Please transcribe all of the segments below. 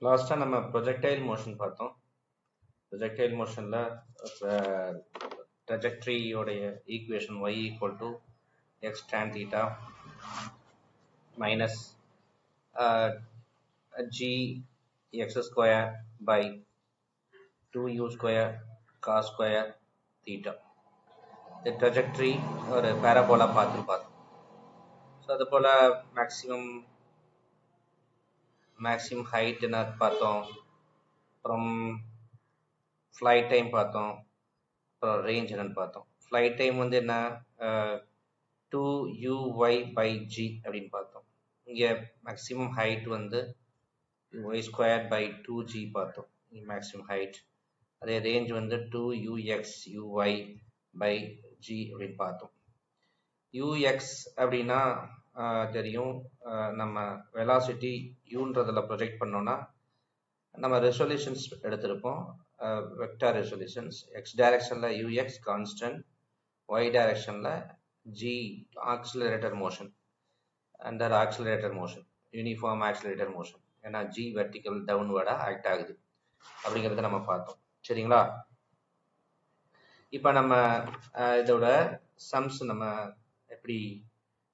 லாஸ்ட்டாக நம்ம projectile motion பார்த்தோம். ப்ரொஜெக்டைல் மோஷனில் ட்ரெஜெக்ட்ரியோடைய equation y equal to X tan theta minus g x square by 2u square cos square theta. இந்த trajectory ஒரு பேராபோலா பார்த்தோம். ஸோ அது போல் மேக்ஸிமம் ஹைட் என்ன பார்த்தோம், அப்புறம் ஃப்ளைட் டைம் பார்த்தோம், அப்புறம் ரேஞ்ச் என்னன்னு பார்த்தோம். ஃப்ளைட் டைம் வந்து என்ன 2uy/g அப்படின்னு பார்த்தோம். இங்கே மேக்ஸிமம் ஹைட் வந்து y ஸ்கொயர் பை 2g பார்த்தோம், இங்கே மேக்ஸிமம் ஹைட். அதே ரேஞ்ச் வந்து 2uxuy/g அப்படின்னு பார்த்தோம். ux அப்படின்னா தெரியும், நம்ம வெலாசிட்டி யூன்றதில் ப்ரொஜெக்ட் பண்ணோன்னா நம்ம ரெசல்யூஷன்ஸ் எடுத்திருப்போம், வெக்டார் ரெசல்யூஷன்ஸ். எக்ஸ் டைரக்ஷனில் ux கான்ஸ்டன்ட், y டைரக்ஷனில் g accelerator motion, under accelerator motion, uniform accelerator motion. ஏன்னா g வெர்டிக்கல் டவுன்வர்டாக ஆக்ட் ஆகுது அப்படிங்கிறத நம்ம பார்த்தோம். சரிங்களா? இப்போ நம்ம இதோட சம்ஸ் நம்ம எப்படி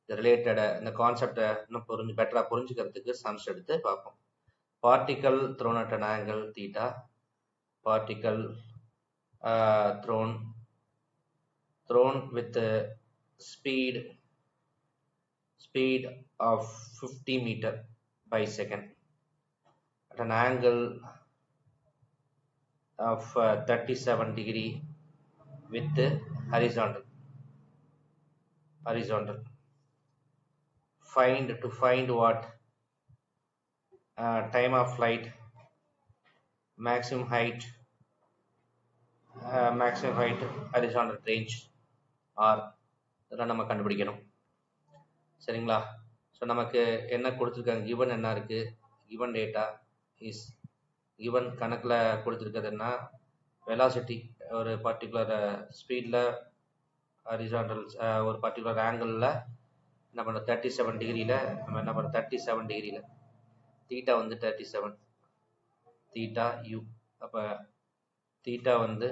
ரிலேட்டடை இந்த கான்செப்டை இன்னும் பெட்டராக புரிஞ்சுக்கிறதுக்கு சம்ஸ் எடுத்து பார்ப்போம். Particle thrown at an angle theta, particle thrown with speed of 50 meter by second at an angle of 37 degree with horizontal. To find what? Time of flight, maximum height, horizontal range are இதெல்லாம் நம்ம கண்டுபிடிக்கணும். சரிங்களா? So நமக்கு என்ன கொடுத்துருக்காங்க, given என்ன இருக்குது, given data is given. கணக்கில் கொடுத்துருக்குதுன்னா வெலாசிட்டி ஒரு பர்டிகுலர் ஸ்பீடில் ஹரிசாண்டல் ஒரு பர்டிகுலர் ஆங்கிளில் என்ன பண்ணுறோம், 37 டிகிரியில் நம்ம என்ன பண்ணுறோம், 37 டிகிரியில் தீட்டா வந்து 37 தீட்டா யூ. அப்போ தீட்டா வந்து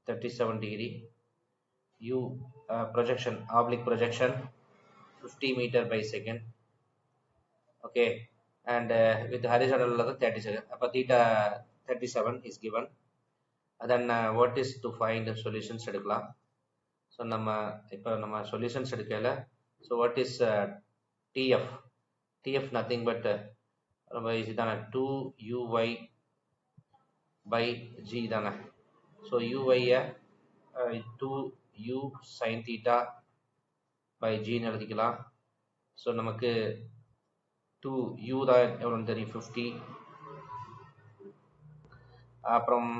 37 degree, U projection oblique projection 50 meter by second. Okay, and with horizontal 37. அப்போ theta 37 is given. Then what is to find solutions எடுக்கலாம். ஸோ இப்போ நம்ம சொல்யூஷன்ஸ் எடுக்கல. So what is T F nothing but ரொம்ப easy தானே, 2uy/g தானே. So uy-ஐ 2u sin theta by g எழுதிக்கலாம். ஸோ நமக்கு 2u தான் எவ்வளோன்னு தெரியும், 50. அப்புறம்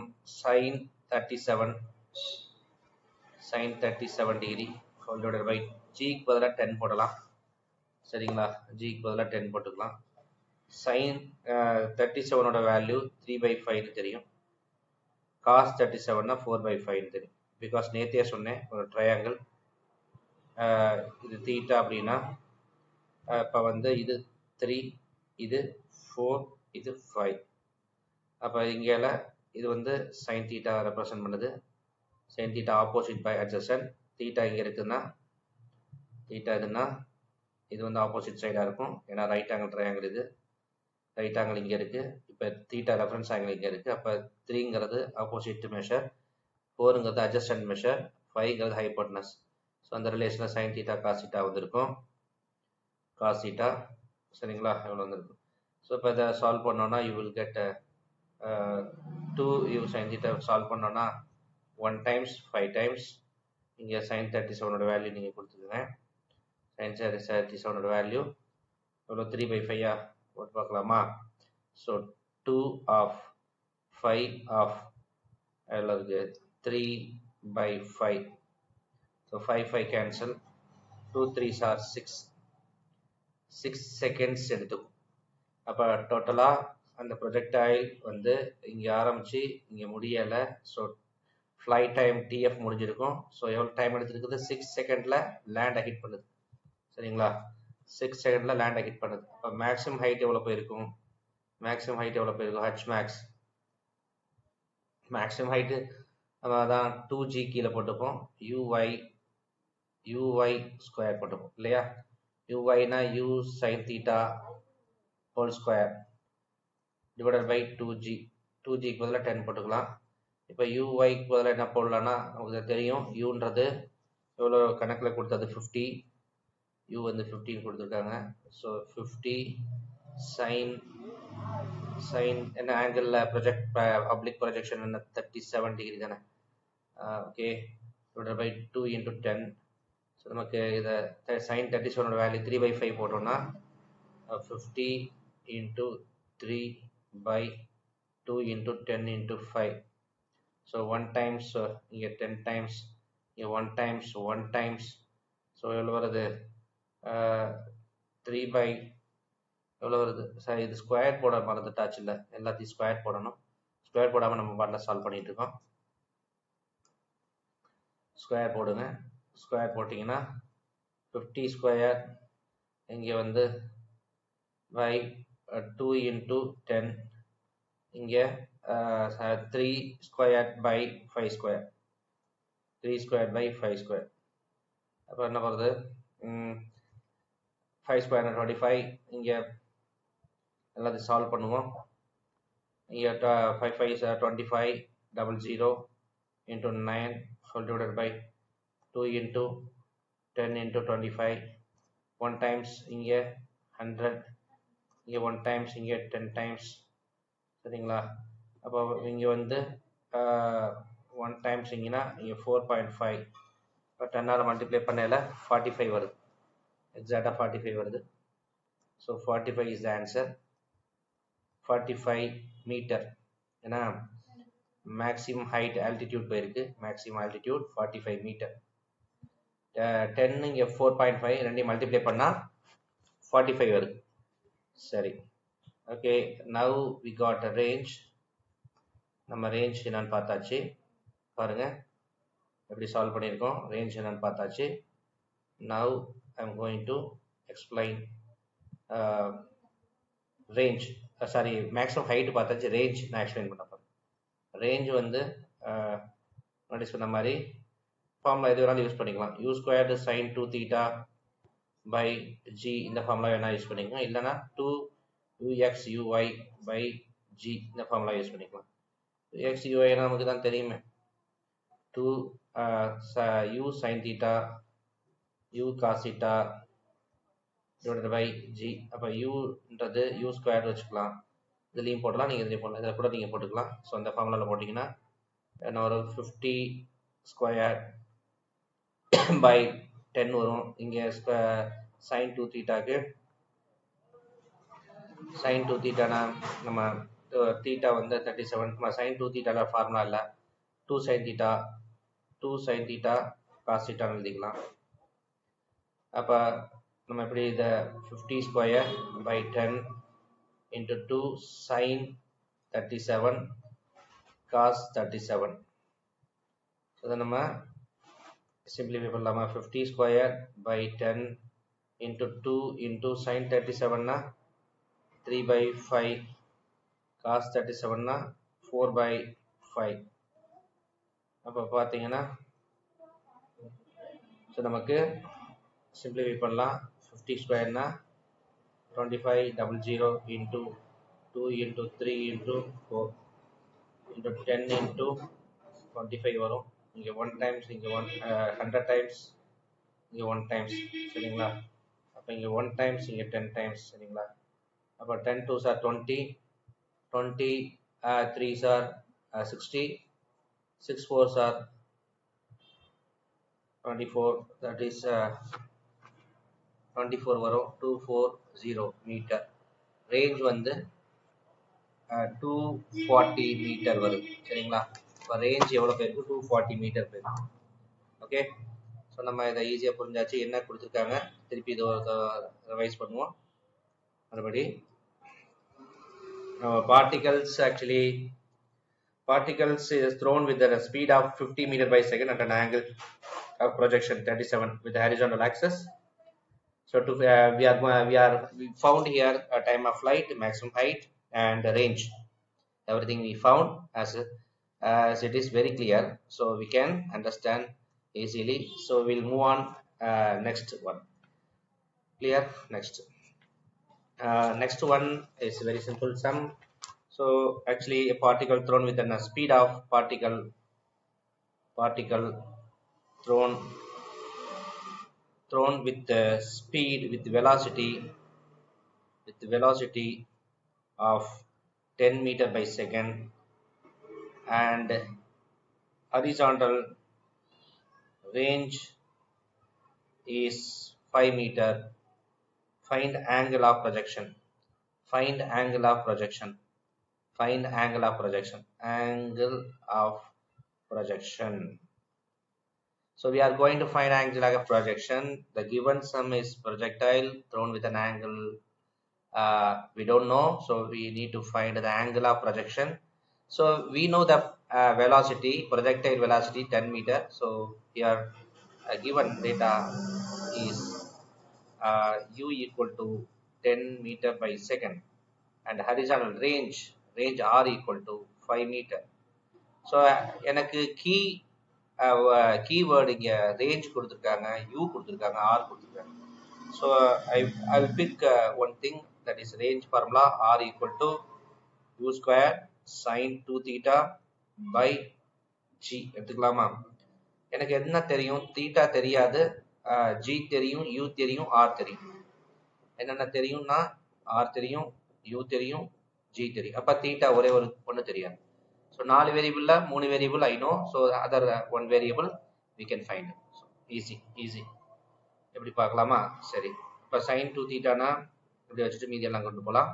sin 37 டிகிரி டிவைடட் பை ஜிக்கு பதிலாக 10 போடலாம். சரிங்களா? ஜிக்கு பதிலாக 10 போட்டுக்கலாம். sin 37ஓட வேல்யூ 3/5 தெரியும், cos 37னா 4/5 தெரியும். பிகாஸ் நேத்தியே சொன்னேன், ஒரு ட்ரையாங்கிள் இது தீட்டா அப்படின்னா இப்போ வந்து இது 3, இது 4, இது 5. அப்போ இங்கேல இது வந்து sin தீட்டா ரெப்ரசன்ட் பண்ணுது. sin theta opposite by adjacent. Theta இங்கே இருக்குதுன்னா தீட்டா இதுன்னா இது வந்து ஆப்போசிட் சைடாக இருக்கும், ஏன்னா ரைட் ஆங்கிள் ட்ரையாங்கிள். இது ரைட் ஆங்கிள் இங்கே இருக்குது. இப்போ தீட்டா ரெஃபரன்ஸ் ஆங்கிள் இங்கே இருக்குது. அப்போ 3ங்கிறது ஆப்போசிட் மெஷர், 4ங்கிறது அட்ஜஸ்டன்ட் மெஷர், 5ங்கிறது ஹைபோட்டனஸ். ஸோ அந்த ரிலேஷனில் sin தீட்டா காஸ் தீட்டா வந்துருக்கும், காஸ் தீட்டா. சரிங்களா? எவ்வளோ வந்துருக்கும். ஸோ இப்போ இதை சால்வ் பண்ணோன்னா you will get 2u sin theta solve பண்ணோன்னா 1 times 5 times. இங்கே sin 37ஓட வேல்யூ நீங்கள் கொடுத்துருங்க. sin 37ஓட வேல்யூ எவ்வளோ, 3/5 போட்டு பார்க்கலாமா? ஸோ 2 of 5 of எவ்வளோ இருக்குது, 3/5. So 5 cancel, 2 3s are 6 seconds எடுத்துக்கும். அப்போ டோட்டலாக அந்த ப்ரொஜெக்டைல் வந்து இங்கே ஆரம்பித்து இங்கே முடியலை. ஸோ ஃப்ளைட் டைம் டிஎஃப் முடிஞ்சிருக்கும். ஸோ எவ்வளோ டைம் எடுத்துருக்குது, 6 செகண்டில் லேண்டை ஹிட் பண்ணுது. சரிங்களா? 6 செகண்டில் லேண்டை ஹிட் பண்ணுது. அப்போ மேக்ஸிமம் ஹைட் எவ்வளோ போயிருக்கும், மேக்ஸிமம் ஹைட் எவ்வளோ போயிருக்கும் h max மேக்ஸிமம் ஹைட்டு நம்ம அதான் 2g கீழே போட்டுப்போம் uy ஸ்கொயர் போட்டுப்போம் இல்லையா uyனா u sin theta whole square divided by 2g 2g க்கு பதிலாக 10 போட்டுக்கலாம் இப்போ uy க்கு பதிலாக என்ன போடலாம்னா நமக்கு தெரியும் uன்றது எவ்வளோ கணக்கில் கொடுத்தது 50 u வந்து 15 கொடுத்துருக்காங்க ஸோ 50 sin என்ன ஆங்கிளில் ப்ரொஜெக்ட் பப்ளிக் ப்ரொஜெக்ஷன் என்ன 37 டிகிரி தானே okay divided by 2 into 10 so நமக்கு இதை sin 37 வேல்யூ 3/5 போட்டோம்னா 50 into 3 by 2 into 10 into 5 so 1 times இங்கே 10 times இங்கே 1 times ஸோ எவ்வளோ வருது 3 by எவ்வளோ வருது சார் இது ஸ்கொயர் போட மறந்துட்டாச்சு இல்லை எல்லாத்தையும் ஸ்கொயர் போடணும் ஸ்கொயர் போடாமல் நம்ம பாட்டில் சால்வ் பண்ணிட்டு இருக்கோம் ஸ்கொயர் போடுங்க ஸ்கொயர் போட்டிங்கன்னா 50 ஸ்கொயர் இங்கே வந்து by 2 into 10 இங்கே 3 squared by 5 square 3 squared by 5 square அப்போ என்ன வருது 5 square 25 இங்கே எல்லாத்தையும் சால்வ் பண்ணுவோம் இங்கே 5 5 25 00 into 9 whole divided by 2 into 10 into 25 1 times இங்கே 100 இங்கே 1 times இங்கே 10 times சரிங்களா அப்போ இங்கே வந்து 1 times இங்கேனா இங்கே 4.5 இப்போ 10ஆல் மல்டிப்ளை பண்ணல 45 வருது எக்ஸாக்டாக 45 வருது so 45 is the answer 45 metre ஏன்னா மேக்ஸிமம் ஹைட் ஆல்டிடியூட் போயிருக்கு மேக்ஸிமம் ஆல்டிடியூட் 45 மீட்டர் 10 இங்கே 4.5 ரெண்டையும் மல்டிப்ளை பண்ணால் 45 வருது சரி okay now we got a range நம்ம ரேஞ்ச் என்னன்னு பார்த்தாச்சு பாருங்க எப்படி சால்வ் பண்ணியிருக்கோம் ரேஞ்ச் என்னன்னு பார்த்தாச்சு now I am going to explain range sorry maximum height பார்த்தாச்சு ரேஞ்ச் நான் எக்ஸ்பிளைன் பண்ண போகிறேன் ரேஞ்ச் வந்து முன்னாடி சொன்ன மாதிரி ஃபார்முலா எது வேணாலும் யூஸ் பண்ணிக்கலாம் u squared sin 2 theta by g இந்த ஃபார்முலா வேணால் யூஸ் பண்ணிக்கலாம் இல்லைனா 2 ux uy by g இந்த ஃபார்முலா யூஸ் பண்ணிக்கலாம் x uy நமக்கு தான் தெரியுமே 2 u sin theta u cos theta divided by g அப்போ uன்றது u ஸ்கொயர் வச்சுக்கலாம் இதுலேயும் போடலாம் நீங்கள் இதுலேயும் போடலாம் இதில் கூட நீங்கள் போட்டுக்கலாம் ஸோ அந்த ஃபார்முலாவில் போட்டிங்கன்னா என்ன ஒரு 50 ஸ்கொயர் by 10 வரும் இங்கே sin 2 தீட்டாக்கு sin 2 தீட்டானா நம்ம தீட்டா வந்து 37 sin 2 தீட்டால ஃபார்முலா இல்லை 2 sin தீட்டா cos தீட்டான்னு எழுதிக்கலாம் அப்போ நம்ம எப்படி இதை 50 square by 10 into 2 sin 37 cos 37 so நம்ம simplify பண்ணலாமா 50 square by 10 into 2 into sin 37 னா 3 by 5 cos 37 னா 4 by 5 அப்போ பார்த்தீங்கன்னா ஸோ நமக்கு simplify பண்ணலாம் 50 square னா 2500 into 2 into 3 into 4 into 10 into 25 வரும் இங்கே 1 times இங்கே 100 times இங்கே 1 times சரிங்களா அப்போ இங்கே 1 times இங்கே 10 times சரிங்களா அப்போ 10 2s are 20 20 3s are 60 6 4s are 24 that is 24 வரும் 240 மீட்டர் ரேஞ்ச் வந்து 240 மீட்டர் வரும் சரிங்களா இப்போ ரேஞ்ச் எவ்வளோ போயிருக்கு 240 மீட்டர் போயிருக்கு ஓகே ஸோ நம்ம இதை ஈஸியாக புரிஞ்சாச்சு என்ன கொடுத்துருக்காங்க திருப்பி இதை ரிவைஸ் பண்ணுவோம் மறுபடி particles is thrown with the speed of 50 meter by second at an angle of projection 37 with the horizontal axis. So to we found here a time of flight, maximum height, and range. Everything we found as it is very clear, so we can understand easily. So we'll move on next one. Clear? Next. Next one is very simple sum. So actually a particle thrown with a speed of particle thrown with the speed with velocity of 10 meter by second, and horizontal range is 5 meter. Find angle of projection. Find angle of projection. Find angle of projection. Angle of projection. So we are going to find angle of projection. The given sum is projectile thrown with an angle. We don't know, so we need to find the angle of projection. So we know the velocity, projectile velocity 10 meter. So here given data is u equal to 10 meter by second, and horizontal range r equal to 5 meter. So எனக்கு keyword இங்க range கொடுத்திருக்காங்க, u கொடுத்திருக்காங்க, r கொடுத்திருக்காங்க. So I will pick one thing, that is range formula r equal to u square sin 2 theta by g எடுத்துக்கலாமா? எனக்கு என்ன தெரியும்? theta தெரியாது, g தெரியும், u தெரியும், r தெரியும். என்னென்ன தெரியும்னா r தெரியும், u தெரியும், g தெரியும். அப்ப theta ஒரே ஒரு ஒன்று தெரியாது. So 4 வேரியபிள்ல 3 variable I know, so other one variable we can find. So easy. எப்படி பார்க்கலாமா? சரி, இப்போ sin 2 thetaனா இப்படி வச்சுட்டு மீதி எல்லாம் கொண்டு போலாம்.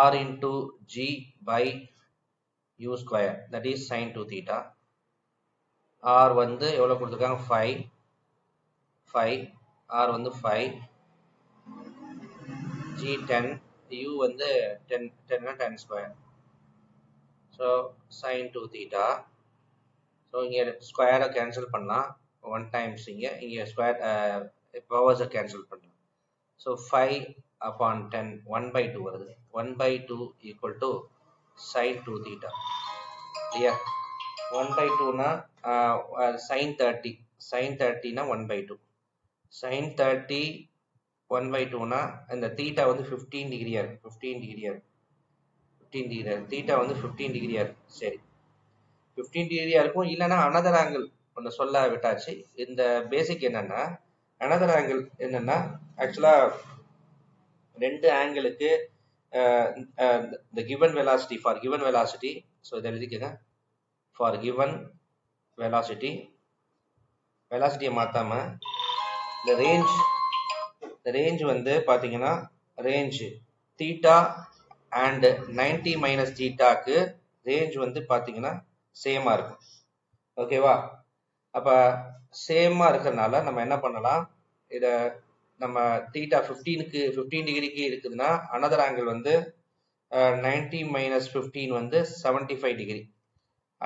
r into g by u square, that is sin 2 theta. r வந்து எவ்வளவு கொடுத்திருக்காங்க? 5, r வந்து 5, g 10, u வந்து 10 square. So sin 2 theta. So இங்க ஸ்கொயரை கேன்சல் பண்ணலாம், 1 times இங்க ஸ்கொயர் பவர்ஸை கேன்சல் பண்ணலாம். So 5 upon 10, 1/2 வருது. 1/2 equal to sin 2 theta. Clear? 1/2 னா sin 30. Sin 30 னா 1/2. Sin 30 1/2 னா இந்த theta வந்து 15 டிகிரியா இருக்கு. 15 டிகிரியா இருக்கு. theta வந்து 15 டிகிரியா இருக்கு. சரி, 15 டிகிரியா இருக்கும். இல்லைன்னா another angle ஒன்று சொல்ல விட்டாச்சு. இந்த பேசிக் என்னன்னா another angle என்னன்னா ஆக்சுவலா ரெண்டு ஆங்கிளுக்கு the given velocity, for given velocity, so இதை எழுதிக்கங்க. for given velocity, velocity மாத்தாம the range வந்து பாத்தீங்கன்னா range theta and 90 minus theta க்கு range வந்து பாத்தீங்கன்னா சேமா இருக்கும். ஓகேவா? அப்ப சேமா இருக்கிறதுனால நம்ம என்ன பண்ணலாம், இத நம்ம theta 15 டிகிரிக்கு இருக்குதுன்னா another angle வந்து 90 minus 15 வந்து 75 டிகிரி.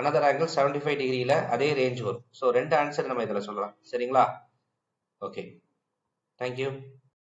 another angle 75 டிகிரியில அதே ரேஞ்ச் வரும். ஸோ ரெண்டு ஆன்சர் நம்ம இதில் சொல்லலாம். சரிங்களா? Okay, thank you.